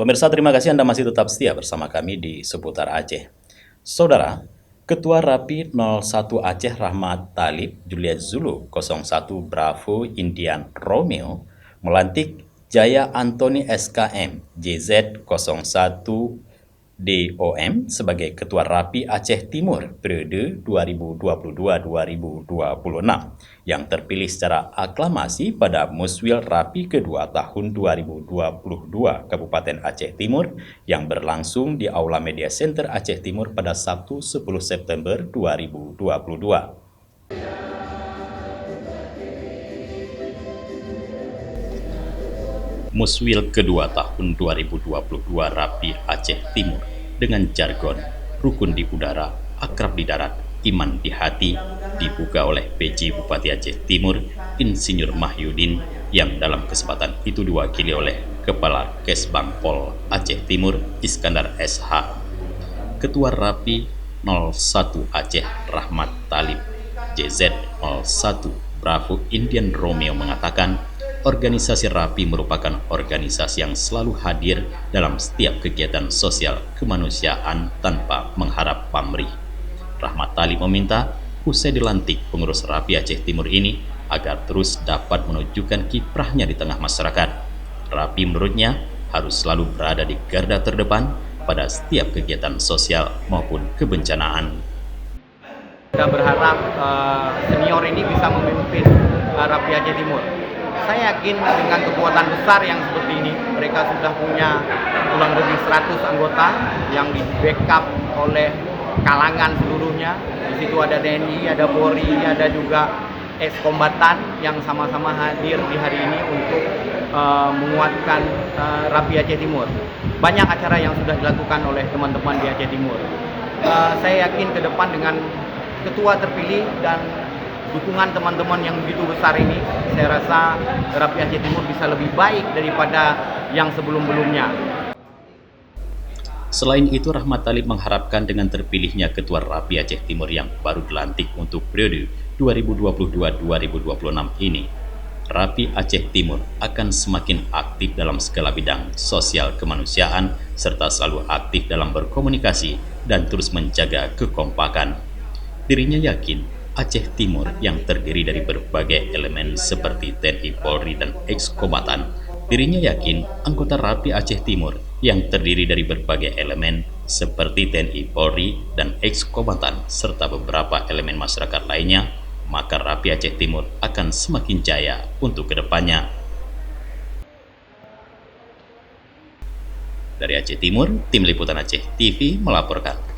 Pemirsa, terima kasih Anda masih tetap setia bersama kami di Seputar Aceh. Saudara, Ketua Rapi 01 Aceh Rahmat Talib Juliet Zulu 01 Bravo Indian Romeo melantik Jaya Antoni SKM JZ 01 DOM sebagai Ketua Rapi Aceh Timur periode 2022-2026 yang terpilih secara aklamasi pada Muswil Rapi kedua tahun 2022 Kabupaten Aceh Timur yang berlangsung di Aula Media Center Aceh Timur pada Sabtu 10 September 2022. Muswil kedua tahun 2022 Rapi Aceh Timur dengan jargon rukun di udara, akrab di darat, iman di hati dibuka oleh PJ Bupati Aceh Timur Insinyur Mahyudin yang dalam kesempatan itu diwakili oleh Kepala Kesbang Pol Aceh Timur Iskandar SH. Ketua Rapi 01 Aceh Rahmat Talib JZ 01 Bravo Indian Romeo mengatakan organisasi Rapi merupakan organisasi yang selalu hadir dalam setiap kegiatan sosial kemanusiaan tanpa mengharap pamrih. Rahmat Talib meminta usai dilantik pengurus Rapi Aceh Timur ini agar terus dapat menunjukkan kiprahnya di tengah masyarakat. Rapi menurutnya harus selalu berada di garda terdepan pada setiap kegiatan sosial maupun kebencanaan. Kita berharap senior ini bisa memimpin Rapi Aceh Timur. Saya yakin dengan kekuatan besar yang seperti ini, mereka sudah punya kurang lebih 100 anggota yang di-backup oleh kalangan seluruhnya. Di situ ada TNI, ada Polri, ada juga ex-kombatan yang sama-sama hadir di hari ini untuk menguatkan Rapi Aceh Timur. Banyak acara yang sudah dilakukan oleh teman-teman di Aceh Timur. Saya yakin ke depan dengan ketua terpilih dan dukungan teman-teman yang begitu besar ini, saya rasa Rapi Aceh Timur bisa lebih baik daripada yang sebelum-belumnya. Selain itu, Rahmat Talib mengharapkan dengan terpilihnya Ketua Rapi Aceh Timur yang baru dilantik untuk periode 2022-2026 ini, Rapi Aceh Timur akan semakin aktif dalam segala bidang sosial kemanusiaan serta selalu aktif dalam berkomunikasi dan terus menjaga kekompakan. Dirinya yakin Aceh Timur yang terdiri dari berbagai elemen seperti TNI, Polri, dan ex-kombatan. Dirinya yakin anggota Rapi Aceh Timur yang terdiri dari berbagai elemen seperti TNI, Polri, dan ex-kombatan serta beberapa elemen masyarakat lainnya, maka Rapi Aceh Timur akan semakin jaya untuk kedepannya. Dari Aceh Timur, Tim Liputan Aceh TV melaporkan.